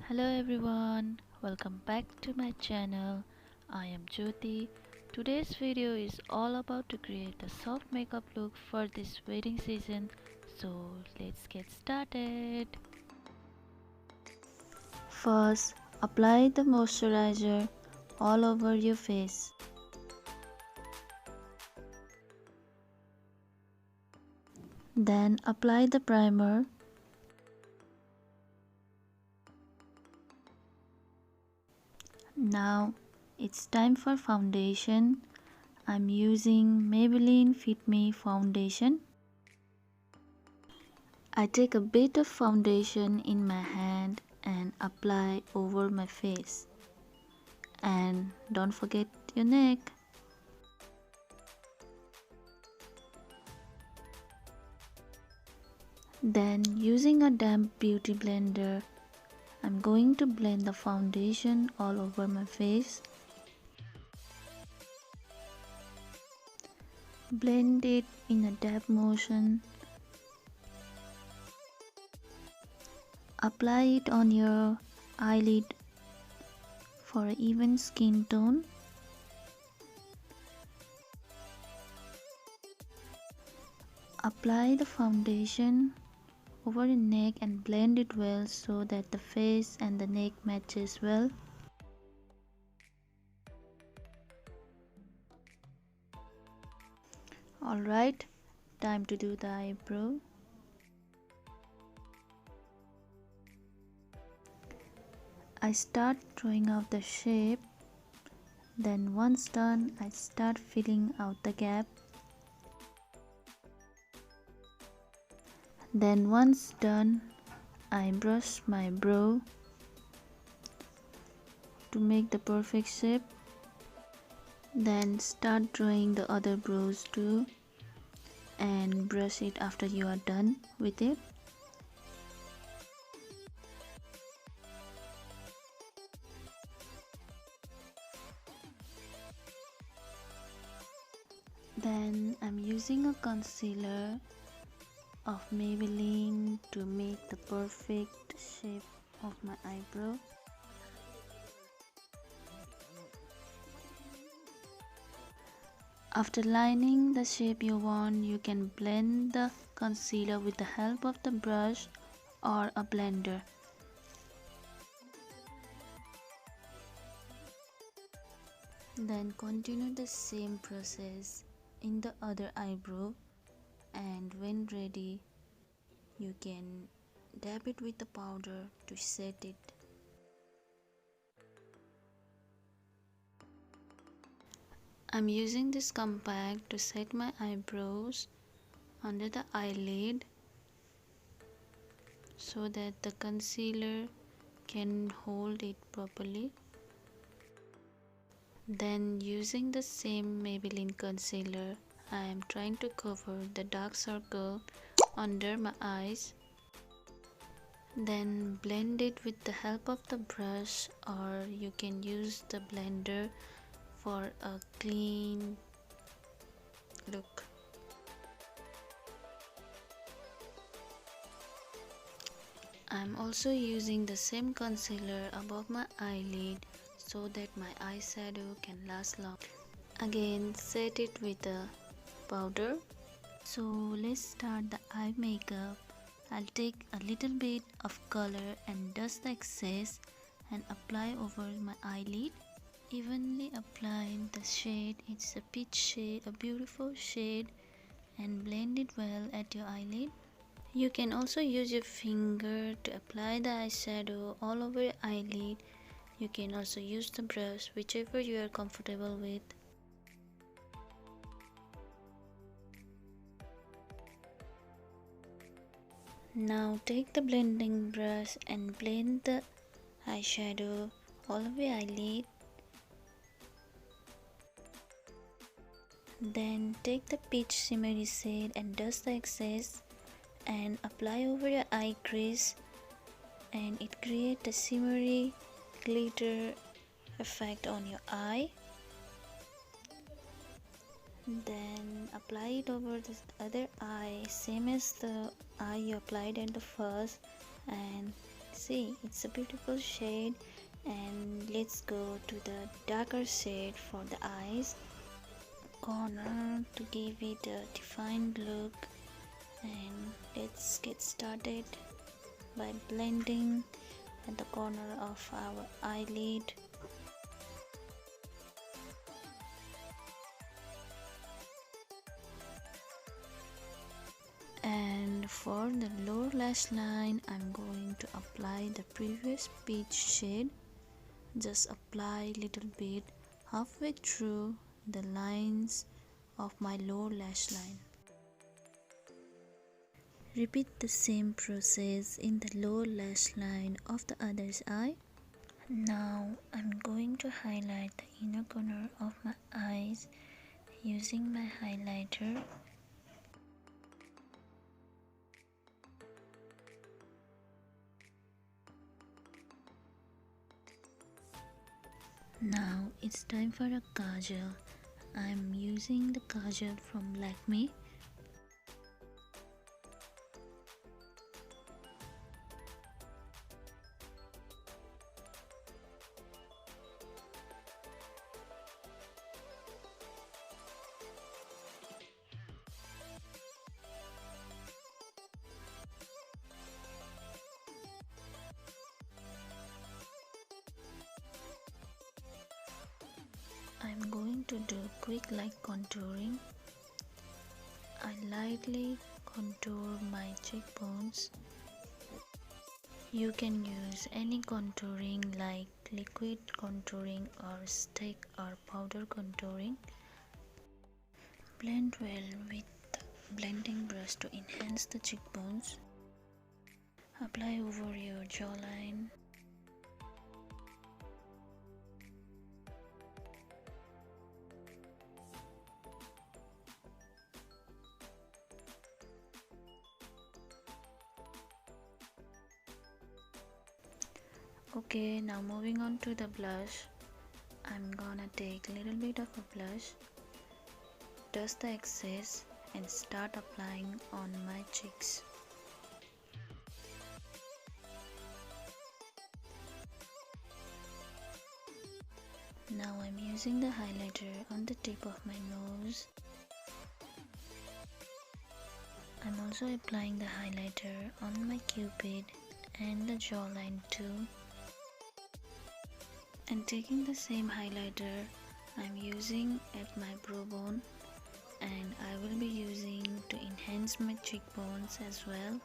Hello everyone, welcome back to my channel. I am Jyoti. Today's video is all about to create a soft makeup look for this wedding season. So let's get started. First, apply the moisturizer all over your face. Then apply the primer. Now it's time for foundation. I'm using Maybelline Fit Me foundation. I take a bit of foundation in my hand and apply over my face. And don't forget your neck. Then using a damp beauty blender, I'm going to blend the foundation all over my face. Blend it in a dab motion. Apply it on your eyelid for an even skin tone. Apply the foundation over the neck and blend it well so that the face and the neck matches well. Alright, time to do the eyebrow. I start drawing out the shape. Then once done, I start filling out the gap. Then once done, I brush my brow to make the perfect shape. Then start drawing the other brows too and brush it after you are done with it. Then I'm using a concealer of Maybelline to make the perfect shape of my eyebrow. After lining the shape you want, you can blend the concealer with the help of the brush or a blender. Then continue the same process in the other eyebrow, and when ready you can dab it with the powder to set it. I'm using this compact to set my eyebrows under the eyelid so that the concealer can hold it properly. Then using the same Maybelline concealer, I am trying to cover the dark circle under my eyes. Then blend it with the help of the brush, or you can use the blender for a clean look. I'm also using the same concealer above my eyelid so that my eyeshadow can last long. Again, set it with a powder. So let's start the eye makeup. I'll take a little bit of color and dust the excess and apply over my eyelid. Evenly apply the shade. It's a peach shade, a beautiful shade, and blend it well at your eyelid. You can also use your finger to apply the eyeshadow all over your eyelid. You can also use the brush, whichever you are comfortable with. Now take the blending brush and blend the eyeshadow all over your eyelid. Then take the peach shimmery shade and dust the excess and apply over your eye crease, and it creates a shimmery glitter effect on your eye. Then apply it over the other eye, same as the eye you applied at the first, and See, it's a beautiful shade. And let's go to the darker shade for the eyes corner to give it a defined look. And let's get started by blending at the corner of our eyelid. And for the lower lash line, I'm going to apply the previous peach shade. Just apply little bit halfway through the lines of my lower lash line. Repeat the same process in the lower lash line of the other's eye. Now I'm going to highlight the inner corner of my eyes using my highlighter. Now it's time for a kajal. I'm using the kajal from Lakme. I'm going to do quick light contouring. I lightly contour my cheekbones. You can use any contouring like liquid contouring or stick or powder contouring. Blend well with the blending brush to enhance the cheekbones. Apply over your jawline. Okay, now moving on to the blush. I'm gonna take a little bit of a blush, dust the excess and start applying on my cheeks. Now I'm using the highlighter on the tip of my nose. I'm also applying the highlighter on my cupid and the jawline too. And taking the same highlighter I'm using at my brow bone, and I will be using to enhance my cheekbones as well.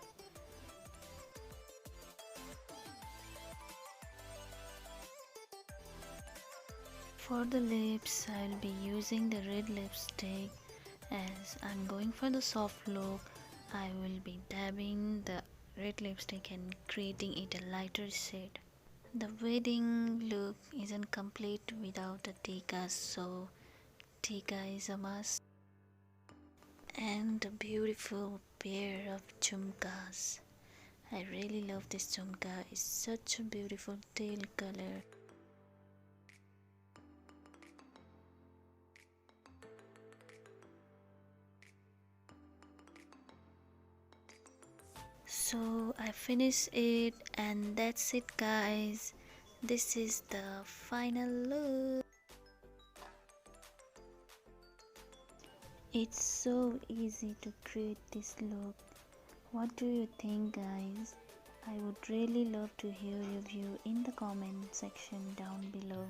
For the lips, I will be using the red lipstick. As I'm going for the soft look, I will be dabbing the red lipstick and creating it a lighter shade. The wedding look isn't complete without a tika, so tika is a must. And a beautiful pair of jhumkas. I really love this jhumka. It's such a beautiful teal color. So I finished it, and that's it guys. This is the final look. It's so easy to create this look. What do you think guys? I would really love to hear your view in the comment section down below.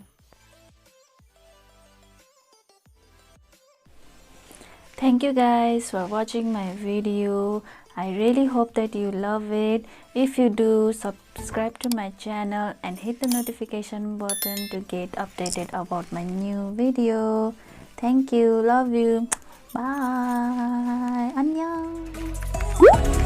Thank you guys for watching my video. I really hope that you love it. If you do, subscribe to my channel and hit the notification button to get updated about my new video. Thank you. Love you. Bye. Annyeong.